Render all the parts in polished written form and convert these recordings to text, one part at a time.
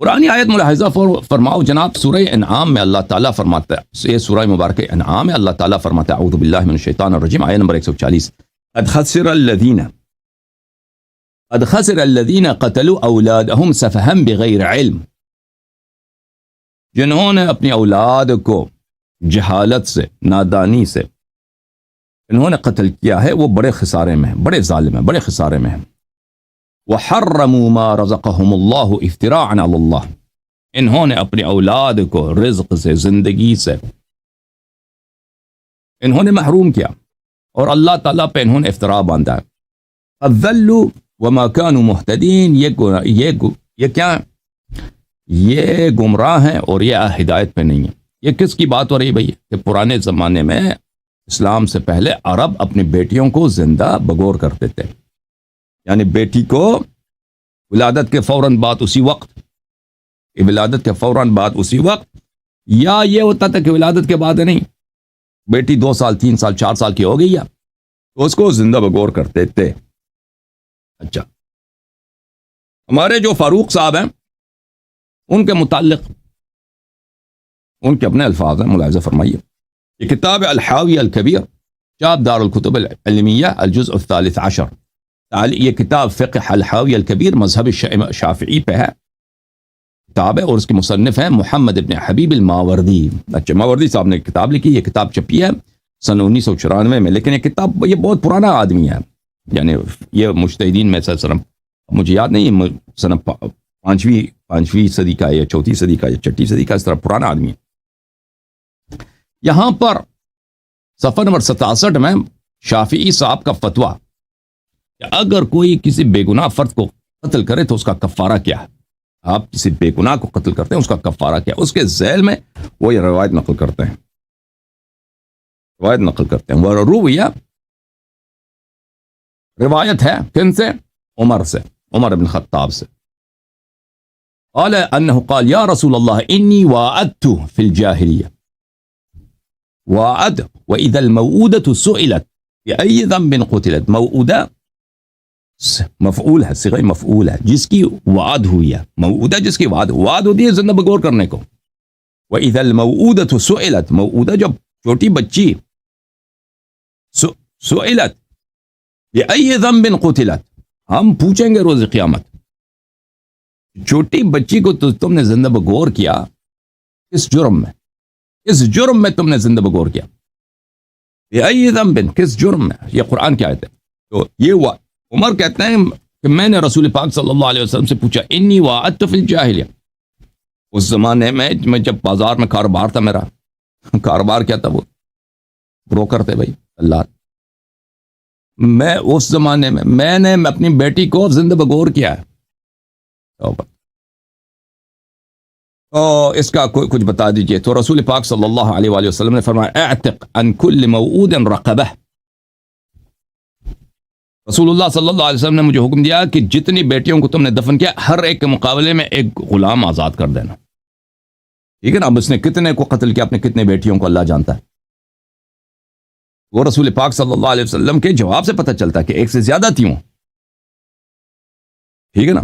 قرآنی آیت ملاحظہ فرماؤ جناب، سورہ انعام میں اللہ تعالیٰ فرماتا ہے، یہ سورہ مبارکہ انعام میں اللہ تعالیٰ فرماتا ہے اعوذ باللہ من الشیطان الرجیم، آیت نمبر 140، قد خسر الذین قتلوا اولادہم سفہا بغیر علم، جنہوں نے اپنی اولاد کو جہالت سے، نادانی سے انہوں نے قتل کیا ہے، وہ بڑے خسارے میں ہیں، بڑے ظالم ہیں، بڑے خسارے میں ہیں۔ وَحَرَّمُوا مَا رَزَقَهُمُ اللَّهُ افْتِرَاءً عَلَى اللَّهِ، انہوں نے اپنی اولاد کو رزق سے، زندگی سے انہوں نے محروم کیا اور اللہ تعالیٰ پہ انہوں نے افتراء باندھا ہے۔ اَذَّلُّوا وَمَا كَانُوا مُهْتَدِينَ، یہ کیا ہے؟ یہ گمراہ ہیں اور یہ ہدایت پہ نہیں ہیں۔ یہ کس کی بات ہو رہی بھئی؟ کہ پرانے زمانے میں اسلام سے پہلے عرب اپنی بیٹیوں کو زندہ بگور کرتے تھے، یعنی بیٹی کو ولادت کے فوراً بعد اسی وقت، ولادت کے فوراً بعد اسی وقت، یا یہ ہوتا تھا کہ ولادت کے بعد نہیں، بیٹی 2 سال 3 سال 4 سال کی ہو گئی ہے تو اس کو زندہ بگور کرتے تھے۔ اچھا، ہمارے جو فاروق صاحب ہیں ان کے متعلق ان کے اپنے الفاظ ہیں، ملاحظہ فرمائیے۔ یہ کتاب الحاوی الکبیر، چاپ دار الکتب العلمیہ، الجزء الثالث عشر، یہ کتاب فقہ الحاوی الکبیر مذہب شافعی پہ ہے کتاب ہے، اور اس کے مصنف ہیں محمد ابن حبیب الماوردی۔ اچھا، ماوردی صاحب نے کتاب لکھی، یہ کتاب چھپی ہے سن 1994 میں، لیکن یہ کتاب یہ بہت پرانا آدمی ہے، یعنی یہ مجتہدین میں سر مجھے یاد نہیں سن 5ویں صدی کا یا 4 صدی کا یا 6 صدی کا، اس طرح پرانا آدمی ہے۔ یہاں پر صفحہ نمبر 67 میں شافعی صاحب کا فتویٰ کہ اگر کوئی کسی بے گناہ فرد کو قتل کرے تو اس کا کفارہ کیا ہے؟ آپ کسی بے گناہ کو قتل کرتے ہیں، اس کا کفارہ کیا ہے؟ اس کے ذیل میں وہ یہ روایت نقل کرتے ہیں، وَرُوِيَ، روایت ہے کن سے؟ عمر سے، عمر بن خطاب سے، قال انه قال یا رسول اللہ انی وعدت فی الجاہلیہ، وعد وَإِذَا الْمَوْعُودَةُ سُئِلَتْ بِأَيِّ ذَنبٍ قُتِلَتْ، موعودہ مفعول ہے، صیغہ مفعول ہے، جس کی وعد ہوئی ہے، موعودہ جس کی وعد ہوتی ہے زندہ بگور کرنے کو۔ وَإِذَا الْمَوْعُودَةُ سُئِلَتْ، موعودہ جب چھوٹی بچی سُئِلَتْ بِأَيِّ ذَنبٍ قُتِلَتْ، ہم پوچھیں گے روز قیامت چھوٹی بچی کو تو تم نے زندہ بگور کیا کس جرم میں؟ کس جرم میں تم نے زندہ بگور کیا؟ بِأَيِّ ذَنبٍ، کس جرم میں؟ یہ قرآن کی آیت ہے۔ تو یہ ہوا، عمر کہتے ہیں کہ میں نے رسول پاک صلی اللہ علیہ وسلم سے پوچھا انی وعدت فی الجاہلیہ، اس زمانے میں جب بازار میں کاروبار تھا، میرا کاروبار کیا تھا؟ وہ بروکر تھے بھائی، اللہ، میں اس زمانے میں نے اپنی بیٹی کو زندہ بگور کیا ہے، تو اس کا کچھ بتا دیجئے۔ تو رسول پاک صلی اللہ علیہ وآلہ وسلم نے فرمایا اعتق عن کل موعود رقبہ، رسول اللہ صلی اللہ علیہ وسلم نے مجھے حکم دیا کہ جتنی بیٹیوں کو تم نے دفن کیا ہر ایک کے مقابلے میں ایک غلام آزاد کر دینا، ٹھیک ہے نا؟ اب اس نے کتنے کو قتل کیا، اپنے کتنے بیٹیوں کو اللہ جانتا ہے، وہ رسول پاک صلی اللہ علیہ وسلم کے جواب سے پتہ چلتا ہے کہ ایک سے زیادہ تھیں، ٹھیک ہے نا؟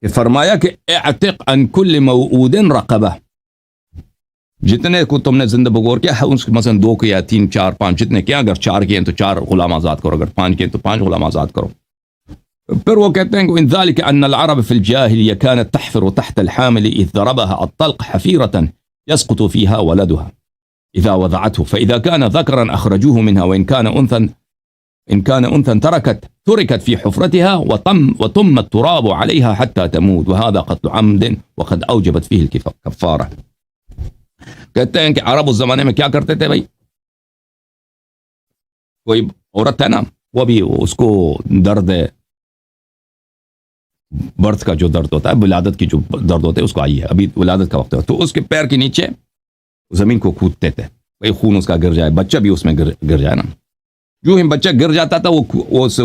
کہ فرمایا کہ اعتق عن کل موعود رقبہ، جتنے کو تم نے زندہ بگور کیا ہے اس مثلا 2 کیا 3 4 5 جتنے کیا، اگر 4 کیے تو 4 غلام آزاد کرو، اگر 5 کیے تو 5 غلام آزاد کرو۔ پھر وہ کہتے ہیں کہ ان ذلك ان العرب في الجاهليه كانت تحفر تحت الحامل اذ ضربها الطلق حفيرة يسقط فيها ولدها اذا وضعته، فاذا كان ذكرا اخرجوه منها، وان كان انثى تركت في حفرتها وتم التراب عليها حتى تموت، وهذا قتل عمد وقد اوجبت فيه الكفارة۔ کہتے ہیں کہ عرب اس زمانے میں کیا کرتے تھے بھائی، کوئی عورت ہے نا، وہ بھی اس کو درد ہے، برتھ کا جو درد ہوتا ہے، ولادت کی جو درد ہوتا ہے اس کو آئی ہے، ابھی ولادت کا وقت ہے، تو اس کے پیر کے نیچے زمین کو کھودتے تھے بھائی، خون اس کا گر جائے، بچہ بھی اس میں گر جائے نا۔ جو ہی بچہ گر جاتا تھا وہ اس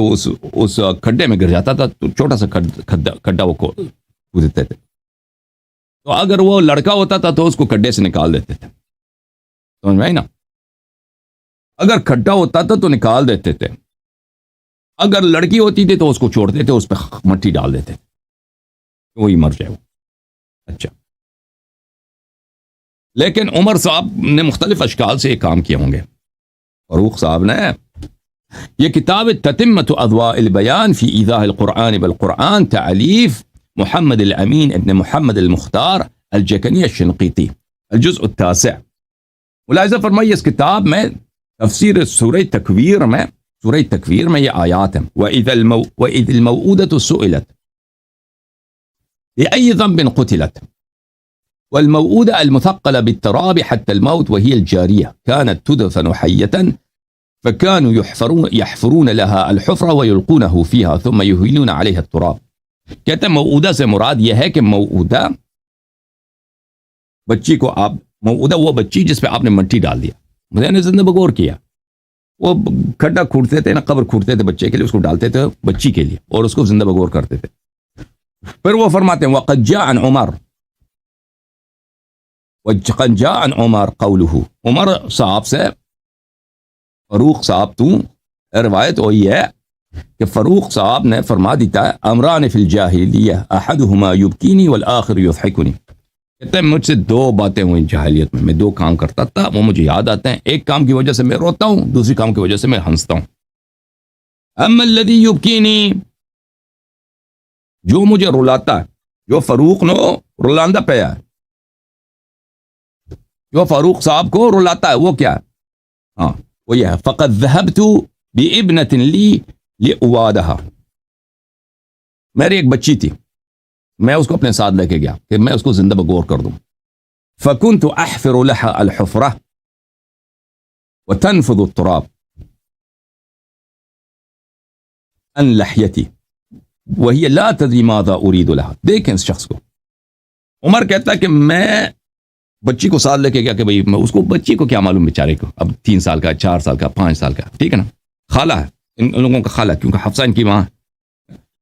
کھڈے میں گر جاتا تھا، تو چھوٹا سا کھڈا وہ کودتے تھے، تو اگر وہ لڑکا ہوتا تھا تو اس کو کھڈے سے نکال دیتے تھے، سمجھ میں آئی نا؟ اگر کھڈا ہوتا تھا تو نکال دیتے تھے، اگر لڑکی ہوتی تھی تو اس کو چھوڑتے تھے، اس پہ مٹی ڈال دیتے تھے، وہی مر جائے وہ۔ اچھا، لیکن عمر صاحب نے مختلف اشکال سے یہ کام کیے ہوں گے. فاروق صاحب نے یہ کتاب تتمت اضواء البیان فی ایضاح القرآن بالقرآن تعلیف محمد الامین ابن محمد المختار الجکنی الشنقیطی الجزء التاسع. ملاحظہ فرمائیے اس کتاب میں تفسیر سورہ تکویر میں یہ آیات ہیں. وَإِذَا الْمَوْءُودَةُ سُئِلَتْ بِأَيِّ ذَنبٍ قُتِلَتْ والموءودة المثقلة بالتراب حتى الموت وهي الجارية كانت تدفن حية فكانوا يحفرون لها الحفرة ويلقونه فيها ثم يهيلون عليها التراب. کہتے ہیں موعودہ سے مراد یہ ہے کہ موعودہ بچی کو آپ موعودہ وہ بچی جس پہ آپ نے مٹی ڈال دیا. مجھے نے زندہ بغور کیا، وہ کھڈا کھودتے تھے نا، قبر کھودتے تھے بچے کے لیے، اس کو ڈالتے تھے بچی کے لیے اور اس کو زندہ بغور کرتے تھے. پھر وہ فرماتے ہیں وقد جاء عن عمر قوله، عمر صاحب سے فاروق صاحب تو روایت ہوئی ہے کہ فاروق صاحب نے فرما دیتا ہے امران فی الجاہلیہ احدہما یبکینی والآخر یضحکنی. کہتے ہیں مجھ سے دو باتیں ہوئی جاہلیت میں دو کام کرتا تھا، وہ مجھے یاد آتے ہیں. ایک کام کی وجہ سے میں روتا ہوں، دوسری کام کی وجہ سے میں ہنستا ہوں. اما الذی یبکینی، جو مجھے رلاتا ہے، جو فاروق نو رلاندہ پیا ہے، جو فاروق صاحب کو رلاتا ہے، وہ کیا ہے؟ ہاں وہ یہ ہے فقد ذهبت بابنة لی لأوادها، میری ایک بچی تھی، میں اس کو اپنے ساتھ لے کے گیا کہ میں اس کو زندہ بغور کر دوں. فكنت احفر لها الحفرة وتنفض التراب عن لحيتي وهي لا تدري ماذا اريد لها. دیکھیں اس شخص کو، عمر کہتا ہے کہ میں بچی کو ساتھ لے کے گیا کہ بھئی میں اس کو، بچی کو کیا معلوم بیچارے کو، اب 3 سال کا، 4 سال کا، 5 سال کا، ٹھیک ہے نا، خالہ ہے ان لوگوں کا خالہ، کیونکہ حفصہ ان کی ماں،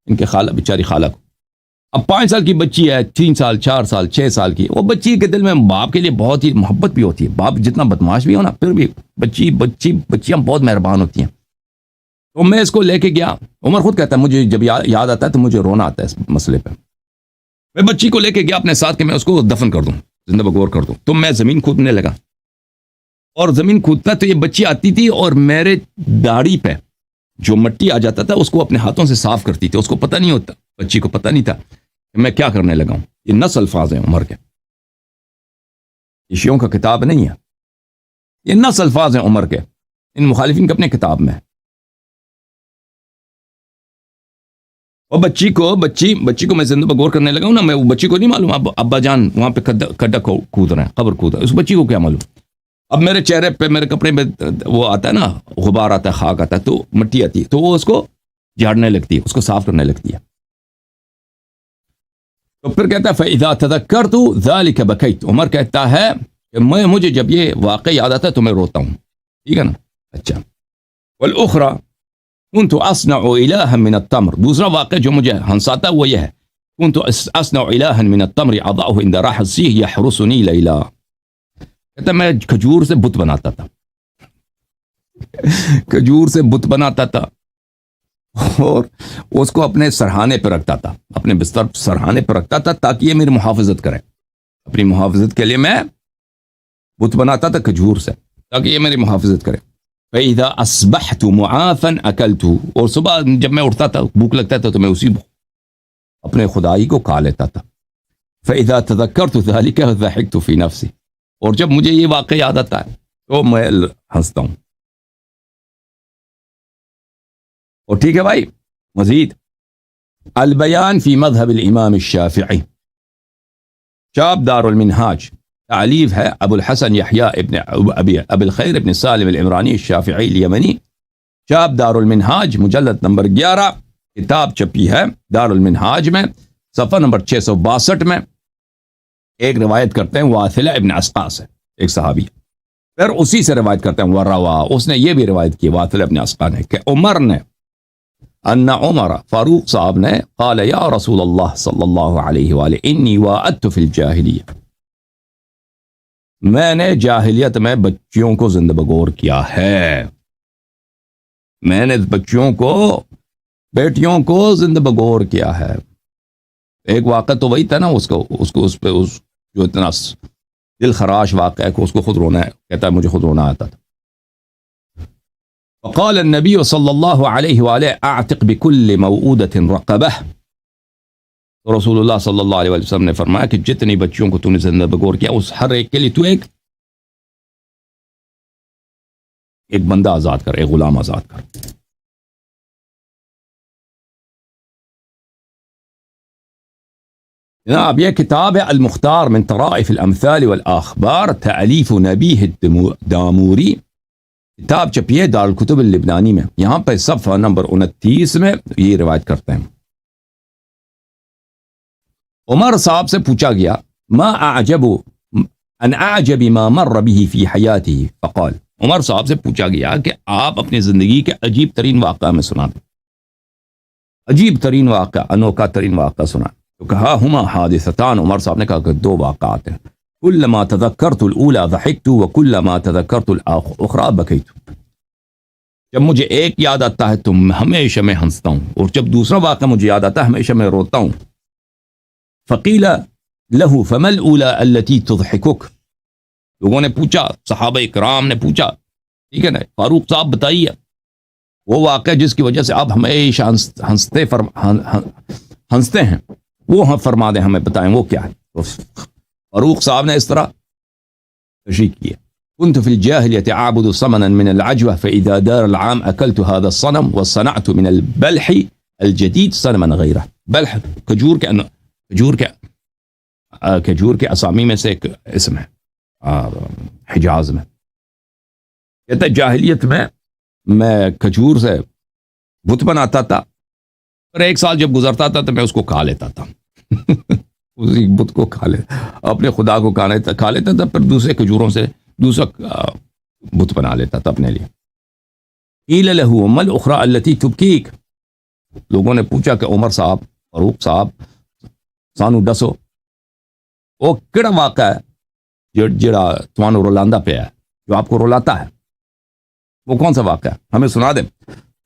ان کے خالہ، بیچاری خالہ کو. اب 5 سال کی بچی ہے، 3 سال، 4 سال، 6 سال کی، وہ بچی کے دل میں باپ کے لیے بہت ہی محبت بھی ہوتی ہے. باپ جتنا بدماش بھی ہو نا، پھر بھی بچیاں بہت مہربان ہوتی ہیں. تو میں اس کو لے کے گیا. عمر خود کہتا ہے مجھے جب یاد آتا ہے تو مجھے رونا آتا ہے اس مسئلے پہ. میں بچی کو لے کے گیا اپنے ساتھ کہ میں اس کو دفن کر دوں، زندہ بغور کر دوں. تو میں زمین کھودنے لگا اور زمین کھودتا تو یہ بچی آتی تھی اور میرے داڑھی پہ جو مٹی آ جاتا تھا اس کو اپنے ہاتھوں سے صاف کرتی تھی. اس کو پتہ نہیں ہوتا، بچی کو پتہ نہیں تھا کہ میں کیا کرنے لگا ہوں. یہ نص الفاظ ہیں عمر کے، یہ شیعوں کا کتاب نہیں ہے، یہ نص الفاظ ہیں عمر کے، ان مخالفین کے اپنے کتاب میں. اور بچی کو میں زندہ بغور کرنے لگا ہوں نا، میں وہ بچی کو نہیں معلوم ابا جان وہاں پہ کھڈا کود رہے ہیں، قبر کود رہے ہیں، اس بچی کو کیا معلوم. اب میرے چہرے پہ، میرے کپڑے میں وہ آتا ہے نا، غبار آتا ہے، خاک آتا ہے، تو مٹی آتی ہے، تو وہ اس کو جھاڑنے لگتی ہے، اس کو صاف کرنے لگتی ہے. تو پھر کہتا ہے فَإِذَا تَذَكَّرْتُ ذَلِكَ بَكَيْتُ. عمر کہتا ہے کہ مجھے جب یہ واقعہ یاد آتا ہے تو میں روتا ہوں، ٹھیک ہے نا. اچھا، والأخرى كنت أصنع إلها من التمر. دوسرا واقعہ جو مجھے ہنساتا وہ یہ ہے، كنت أصنع إلها من التمر أضعه عند راح السيح يحرسني ليلا. کہتا میں کھجور سے بت بناتا تھا، کھجور سے بت بناتا تھا اور اس کو اپنے سرہانے پہ رکھتا تھا، اپنے بستر سرہانے پہ رکھتا تھا تاکہ یہ میری محافظت کرے. اپنی محافظت کے لیے میں بت بناتا تھا کھجور سے تاکہ یہ میری محافظت کرے. فَإِذَا أَصْبَحْتُ مُعَافًا أَكَلْتُ. اور صبح جب میں اٹھتا تھا، بھوک لگتا تھا تو میں اسی اپنے خدائی کو کھا لیتا تھا. فَإِذَا تَذَكَّرْتُ ذَلِكَ ضَحِكْتُ فِي نَفْسِي. اور جب مجھے یہ واقعہ یاد آتا ہے تو میں ہنستا ہوں. اور ٹھیک ہے بھائی، مزید البیان فی مذہب الامام الشافعی، چاپ دار المنہاج، تعلیف ہے ابو الحسن یحییٰ ابن ابی الخیر ابن سالم العمرانی الشافعی الیمنی. چاپ دار المنہاج، مجلد نمبر 11، کتاب چھپی ہے دار المنہاج میں، صفحہ نمبر 662 میں. ایک روایت کرتے ہیں واثلہ ابن اسقع سے، ایک صحابی، پھر اسی سے روایت کرتے ہیں وروا، اس نے یہ بھی روایت کی واثلہ ابن اسقع نے کہ عمر نے، ان عمر، فاروق صاحب نے، قال یا رسول اللہ صلی اللہ علیہ وآلہ انی واعدت فی الجاہلیہ، میں نے جاہلیت میں بچیوں کو زندہ بغور کیا ہے، میں نے بچیوں کو، بیٹیوں کو زندہ بغور کیا ہے. ایک واقعہ تو وہی تھا نا، اس پہ جو اتنا دل خراش واقعہ ہے کہ اس کو خود رونا ہے، کہتا ہے مجھے خود رونا آتا تھا. فقال النبی صلی اللہ علیہ وآلہ اعتق بكل موعودة رقبہ. تو رسول اللہ صلی اللہ علیہ وسلم نے فرمایا کہ جتنی بچیوں کو تو نے زندہ بگور کیا اس ہر ایک کے لیے تو ایک بندہ آزاد کر، ایک غلام آزاد کر. جناب یہ کتاب ہے المختار من طرائف الامثال والاخبار، تالیف نبیہ الداموری، کتاب چھپی ہے دارالکتب اللبنانی میں. یہاں پہ صفحہ نمبر 29 میں یہ روایت کرتے ہیں. عمر صاحب سے پوچھا گیا ما اعجب ان اعجب ما مر به فی حیاته، فقال، عمر صاحب سے پوچھا گیا کہ آپ اپنی زندگی کے عجیب ترین واقعہ میں سنا دیں، عجیب ترین واقعہ، انوکھا ترین واقعہ سنا. تو کہا ہما حادثتان، عمر صاحب نے کہا کہ دو واقعات ہیں. کلما تذکرت الاولى ضحکت وکلما تذکرت الاخرى بکیت. جب مجھے ایک یاد آتا ہے تو ہمیشہ میں ہنستا ہوں، اور جب دوسرا واقعہ مجھے یاد آتا ہے ہمیشہ میں روتا ہوں. فقیل له فما الاولى التي تضحكك، لوگوں نے پوچھا، صحابہ کرام نے پوچھا، ٹھیک ہے نا، فاروق صاحب بتائیے وہ واقعہ جس کی وجہ سے آپ ہمیشہ ہنستے ہیں، وہ فرما دیں، ہمیں بتائیں وہ کیا ہے. تو فاروق صاحب نے اس طرح تشریح کی ہے. كنت في الجاهلية أعبد صنما من العجوة فإذا دار العام أكلت هذا الصنم وصنعت من البلح الجديد صنما غيره. بلح کھجور کے اسامی میں سے ایک اسم ہے حجاز میں. کہتا ہے جاہلیت میں کھجور سے بت بناتا تھا، اور ایک سال جب گزرتا تھا تو میں اس کو کھا لیتا تھا اسی بت کو اپنے خدا کو کھا لیتا تھا، پھر دوسرے کھجوروں سے دوسرا بت بنا لیتا تھا اپنے لیے. قیل له ما الاخرى التي تبكيك، لوگوں نے پوچھا کہ عمر صاحب، فاروق صاحب سانو دسو وہ کیڑا واقعہ ہے جڑا تمہانو رولاندا پہ ہے، جو آپ کو رلاتا ہے، وہ کون سا واقعہ ہے، ہمیں سنا دیں.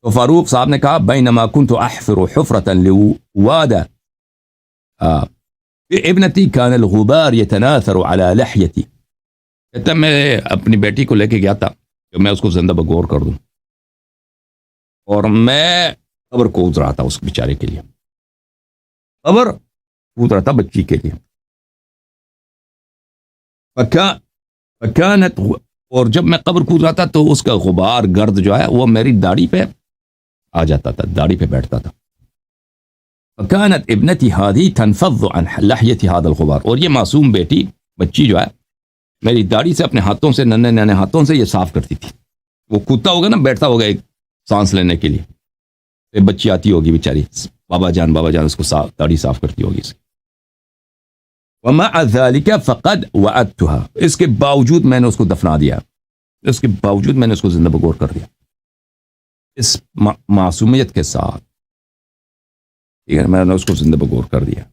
تو فاروق صاحب نے کہا بینما كنت احفر حفرة لوادة ابنتی كان الغبار يتناثر على لحيتي. کہتا میں اپنی بیٹی کو لے کے گیا تھا کہ میں اس کو زندہ بگور کر دوں، اور میں قبر کو اترا تھا اس بیچارے کے لیے، قبر اترا تھا بچی کے لیے. فکانت، اور جب میں قبر کود رہا تھا تو اس کا غبار گرد جو ہے وہ میری داڑھی پہ آ جاتا تھا، داڑھی پہ بیٹھتا تھا. فکانت ابنتی هذه تنفض عن لحیة هذا الغبار، اور یہ معصوم بیٹی، بچی جو ہے میری داڑھی سے اپنے ہاتھوں سے، ننے ہاتھوں سے یہ صاف کرتی تھی. وہ کودتا ہوگا نا، بیٹھتا ہوگا ایک سانس لینے کے لیے، پھر بچی آتی ہوگی بیچاری، بابا جان اس کو داڑھی صاف کرتی ہوگی اس کی. ومع ذلك فقد وعدتها، اس کے باوجود میں نے اس کو دفنا دیا، اس کے باوجود میں نے اس کو زندہ بگور کر دیا، اس معصومیت کے ساتھ، ٹھیک ہے، میں نے اس کو زندہ بگور کر دیا.